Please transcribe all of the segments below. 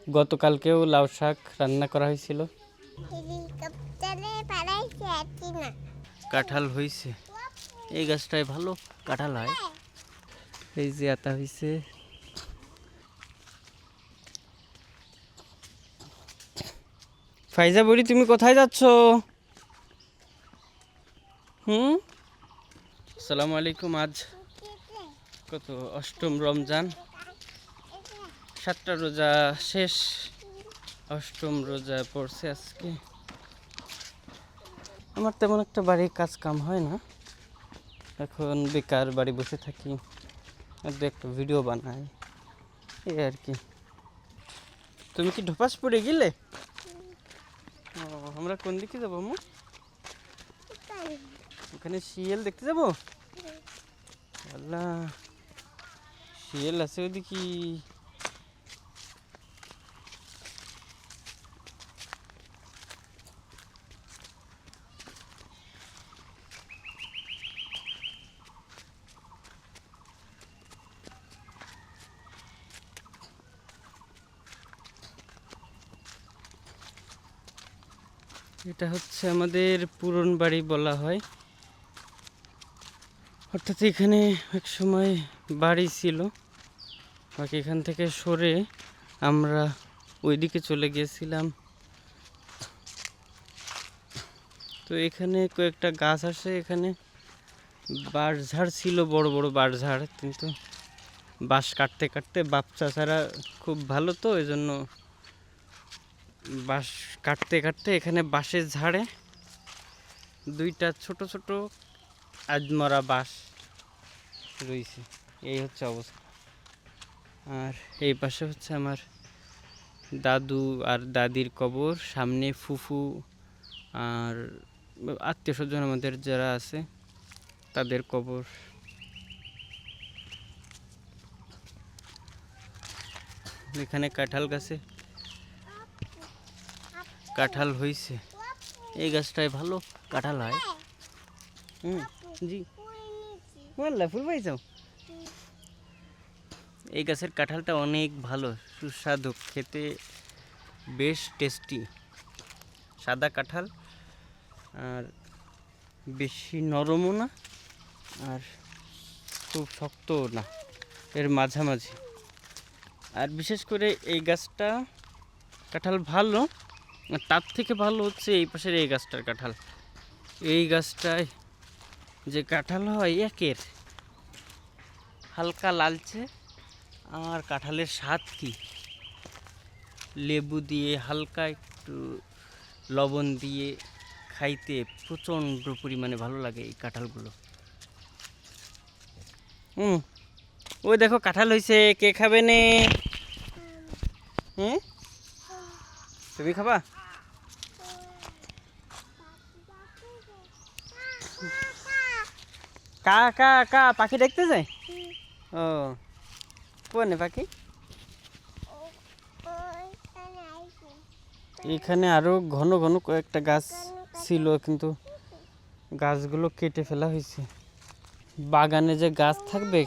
গতকালকেও লাউ শাক রান্না করা হয়েছিল। কাঁঠাল হয়েছে, এই গাছটায় ভালো কাঁঠাল হয়। এই যে আতা হয়েছে। ফাইজা বুড়ি, তুমি কোথায় যাচ্ছ? আসসালামু আলাইকুম। আজ কত অষ্টম রমজান, 7টা রোজা শেষ, অষ্টম রোজা পড়ছে আজকে। আমার তেমন একটা বাড়ির কাজ কাম হয় না, এখন বেকার বাড়ি বসে থাকি, আর একটা ভিডিও বানাই, এই আর কি। তুমি কি ঢোপাস পড়ে গেলে? ও, আমরা কোন দিকে যাবো? ওখানে শিয়াল দেখতে যাবো? আল্লাহ, শিয়াল আছে ওদিকে। এটা হচ্ছে আমাদের পুরন বাড়ি বলা হয়, অর্থাৎ এখানে এক সময় বাড়ি ছিল, বাকি এখান থেকে সরে আমরা ওইদিকে চলে গিয়েছিলাম। তো এখানে কয়েকটা গাছ আসে, এখানে বাঁশঝাড় ছিল, বড় বড় বাঁশঝাড়, কিন্তু বাঁশ কাটতে কাটতে বাপ চাচারা খুব ভালো, তো এই জন্য বাঁশ কাটতে কাটতে এখানে বাঁশের ঝাড়ে 2টা ছোট ছোট আজমরা বাঁশ রয়েছে, এই হচ্ছে অবস্থা। আর এই পাশে হচ্ছে আমার দাদু আর দাদির কবর, সামনে ফুফু আর আত্মীয় স্বজন আমাদের যারা আছে তাদের কবর। এখানে কাঁঠাল গাছে কাঁঠাল হয়েছে, এই গাছটায় ভালো কাঁঠাল হয়। জি, বললা ফুল পাইছো? এই গাছের কাঁঠালটা অনেক ভালো, সুস্বাদু, খেতে বেশ টেস্টি। সাদা কাঁঠাল, আর বেশি নরমও না আর খুব শক্তও না, এর মাঝামাঝি। আর বিশেষ করে এই গাছটা কাঁঠাল ভালো, আর তার থেকে ভালো হচ্ছে এই পাশের এই গাছটার কাঁঠাল। এই গাছটায় যে কাঁঠাল হয় একের, হালকা লালচে, আর কাঁঠালের স্বাদ কি, লেবু দিয়ে হালকা একটু লবণ দিয়ে খাইতে প্রচণ্ড পরিমাণে ভালো লাগে এই কাঁঠালগুলো। ওই দেখো কাঁঠাল হয়েছে, কে খাবে নে? তুমি খাবা? কা কা কা পাখি দেখতে যায়? ও, কোনে পাখি? এখানে আরো ঘন ঘন কয়েকটা গাছ ছিল, কিন্তু গাছগুলো কেটে ফেলা হয়েছে। বাগানে যে গাছ থাকবে,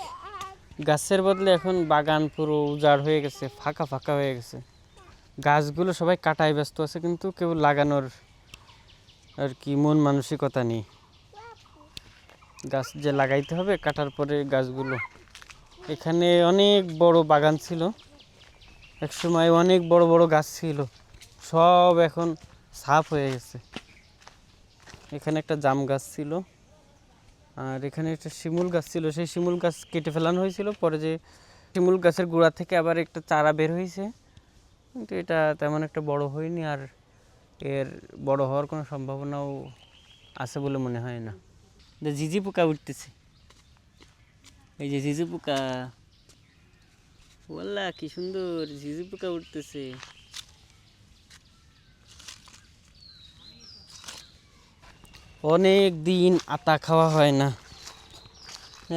গাছের বদলে এখন বাগান পুরো উজাড় হয়ে গেছে, ফাঁকা ফাঁকা হয়ে গেছে। গাছগুলো সবাই কাটায় ব্যস্ত আছে, কিন্তু কেউ লাগানোর আর কি মন মানসিকতা নেই। গাছ যে লাগাইতে হবে কাটার পরে গাছগুলো। এখানে অনেক বড় বাগান ছিল, এক সময় অনেক বড় বড় গাছ ছিল, সব এখন সাফ হয়ে গেছে। এখানে একটা জাম গাছ ছিল, আর এখানে একটা শিমুল গাছ ছিল, সেই শিমুল গাছ কেটে ফেলানো হয়েছিল, পরে যে শিমুল গাছের গোড়া থেকে আবার একটা চারা বের হয়েছে, কিন্তু এটা তেমন একটা বড় হয়নি, আর এর বড় হওয়ার কোনো সম্ভাবনাও আছে বলে মনে হয় না। ঝিঝি পোকা উঠতেছে, এই যে ঝিঝি পোকা, বললা কি সুন্দর ঝিঝি পোকা উঠতেছে। অনেক দিন আতা খাওয়া হয় না,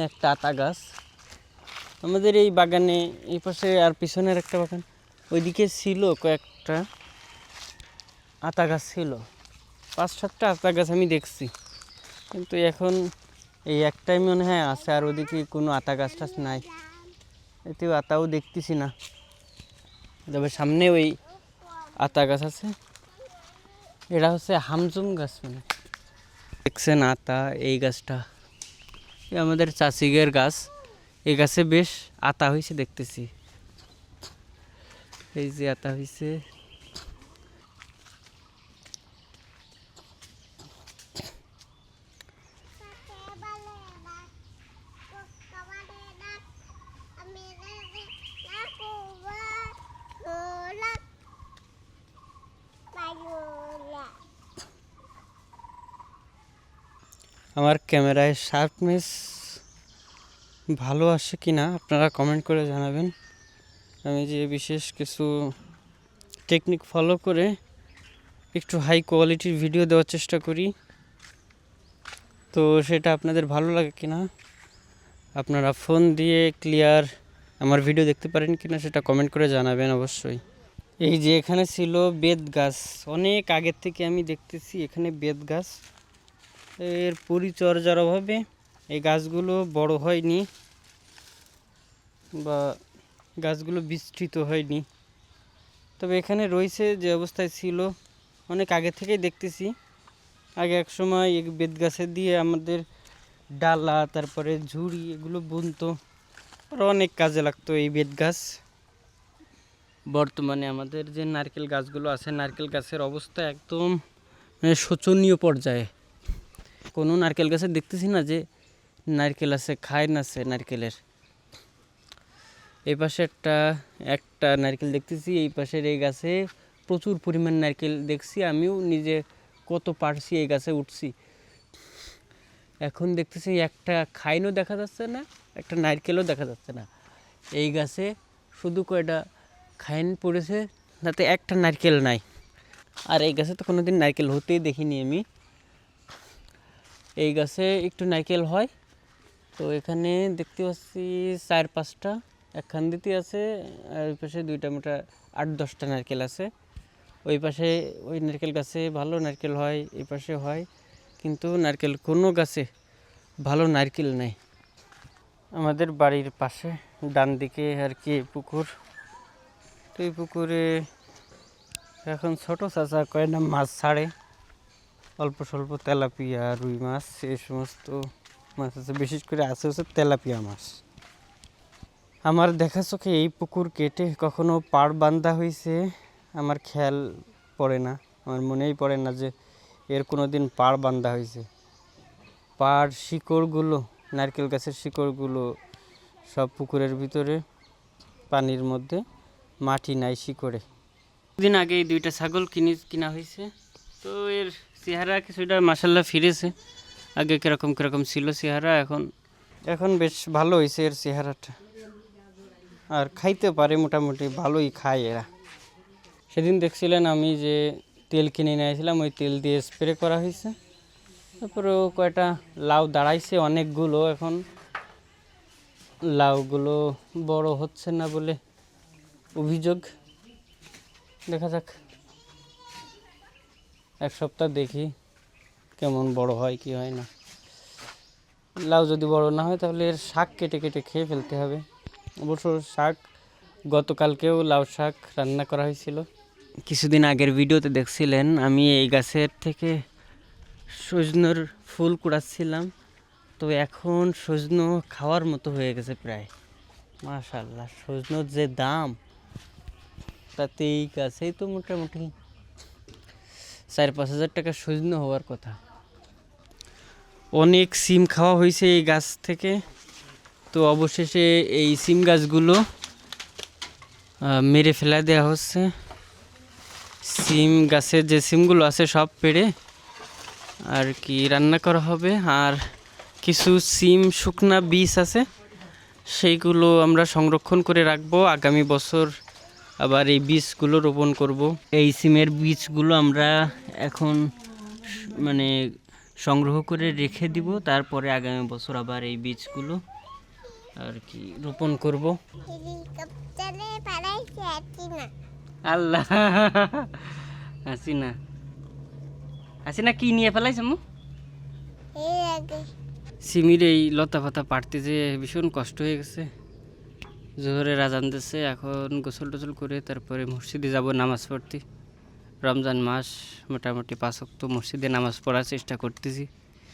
একটা আতা গাছ আমাদের এই বাগানে, এই পাশে আর পিছনের একটা বাগান, ওইদিকে ছিল কয়েকটা আতা গাছ ছিল, 5-7টা আতা গাছ আমি দেখছি, কিন্তু এখন এই একটাই মনে হয় আছে, আর ওদিকে কোনো আতা গাছ টাছ নাই, এতেও আতাও দেখতেছি না। তবে সামনে ওই আতা গাছ আছে, এটা হচ্ছে হামজুম গাছ। মানে দেখছেন আতা, এই গাছটা আমাদের চাষিগের গাছ, এই গাছে বেশ আতা হয়েছে দেখতেছি, এই যে আতা হয়েছে। আমার ক্যামেরায় শার্পনেস ভালো আসে কিনা আপনারা কমেন্ট করে জানাবেন। আমি যে বিশেষ কিছু টেকনিক ফলো করে একটু হাই কোয়ালিটির ভিডিও দেওয়ার চেষ্টা করি, তো সেটা আপনাদের ভালো লাগে কিনা, আপনারা ফোন দিয়ে ক্লিয়ার আমার ভিডিও দেখতে পারেন কিনা সেটা কমেন্ট করে জানাবেন অবশ্যই। এই যে এখানে ছিল বেত গাছ, অনেক আগের থেকে আমি দেখতেছি এখানে বেত গাছ, এর পরিচর্যার অভাবে এই গাছগুলো বড় হয়নি বা গাছগুলো বিস্তৃত হয়নি। তবে এখানে রয়েছে, যে অবস্থায় ছিল অনেক আগে থেকেই দেখতেছি। আগে এক সময় এই বেত গাছে দিয়ে আমাদের ডালা, তারপরে ঝুড়ি এগুলো বুনতো, আর অনেক কাজে লাগতো এই বেত গাছ। বর্তমানে আমাদের যে নারকেল গাছগুলো আছে, নারকেল গাছের অবস্থা একদম মানে শোচনীয় পর্যায়ে। কোনো নারকেল গাছে দেখতেছি না যে নারকেল আছে, খাইন আছে নারকেলের। এই পাশে একটা নারকেল দেখতেছি, এই পাশের এই গাছে প্রচুর পরিমাণ নারকেল দেখছি, আমিও নিজে কত পারছি এই গাছে উঠছি। এখন দেখতেছি একটা খাইনও দেখা যাচ্ছে না, একটা নারকেলও দেখা যাচ্ছে না। এই গাছে শুধু কয়টা খাইন পড়েছে, যাতে একটা নারকেল নাই। আর এই গাছে তো কোনোদিন নারকেল হতেই দেখিনি আমি। এই গাছে একটু নারকেল হয়, তো এখানে দেখতে পাচ্ছি 4-5টা, একখান দিতে আছে, আর ওই পাশে 2টা মোটা 8-10টা নারকেল আছে। ওই পাশে ওই নারকেল গাছে ভালো নারকেল হয়, এই পাশে হয়, কিন্তু নারকেল কোনো গাছে ভালো নারকেল নেই। আমাদের বাড়ির পাশে ডান দিকে আর কি পুকুর, তো এই পুকুরে এখন ছোটো চাচা কয়টা মাছ ছাড়ে, অল্প স্বল্প তেলাপিয়া, রুই মাছ, এই সমস্ত মাছ আছে। বিশেষ করে আছে হচ্ছে তেলাপিয়া মাছ। আমার দেখা চোখে এই পুকুর কেটে কখনো পাড় বান্ধা হয়েছে আমার খেয়াল পড়ে না, আমার মনেই পড়ে না যে এর কোনো দিন পাড় বান্ধা হয়েছে। পাড় শিকড়গুলো, নারকেল গাছের শিকড়গুলো সব পুকুরের ভিতরে, পানির মধ্যে, মাটি নাই শিকড়ে। দিন আগে এই 2টা ছাগল কিনা হয়েছে, তো এর চেহারা কিছুটা মাসাল্লাহ ফিরেছে। আগে কীরকম ছিল চেহারা, এখন বেশ ভালো হয়েছে এর চেহারাটা, আর খাইতে পারে মোটামুটি ভালোই খায় এরা। সেদিন দেখছিলেন আমি যে তেল কিনে নিয়ে আসছিলাম, ওই তেল দিয়ে স্প্রে করা হয়েছে। তারপরেও কয়টা লাউ দাঁড়াইছে অনেকগুলো, এখন লাউগুলো বড় হচ্ছে না বলে অভিযোগ। দেখা যাক, এক সপ্তাহ দেখি কেমন বড় হয় কি হয় না। লাউ যদি বড় না হয় তাহলে এর শাক কেটে কেটে খেয়ে ফেলতে হবে। অবশ্য শাক গতকালকেও লাউ শাক রান্না করা হয়েছিল। কিছুদিন আগের ভিডিওতে দেখছিলেন আমি এই গাছের থেকে সজনের ফুল কুড়াচ্ছিলাম, তো এখন সজনো খাওয়ার মতো হয়ে গেছে প্রায়। মাশাআল্লাহ, সজনোর যে দাম, তাতে এই গাছেই তো মোটামুটি 4-5 হাজার টাকা সজনো হওয়ার কথা। অনেক সিম খাওয়া হয়েছে এই গাছ থেকে, তো অবশেষে এই সিম গাছগুলো মেরে ফেলা দেওয়া হচ্ছে। সিম গাছের যে সিমগুলো আছে সব পেড়ে আর কি রান্না করা হবে, আর কিছু সিম শুকনা বীজ আছে সেইগুলো আমরা সংরক্ষণ করে রাখবো, আগামী বছর আবার এই বীজগুলো রোপণ করব। এই সিমের বীজগুলো আমরা এখন মানে সংগ্রহ করে রেখে দিব, তারপরে আগামী বছর আবার এই বীজগুলো আর কি রোপণ করব। আল্লাহ, হাসিনা কি নিয়ে ফেলাইছে আম্মু? সিমির এই লতা পাতা পাড়তে যে ভীষণ কষ্ট হয়ে গেছে, জোহরের আজান দিচ্ছে, এখন গোসল টোসল করে তারপরে মসজিদে যাব নামাজ পড়তে। রমজান মাস, মোটামুটি 5 ওয়াক্ত মসজিদে নামাজ পড়ার চেষ্টা করতেছি।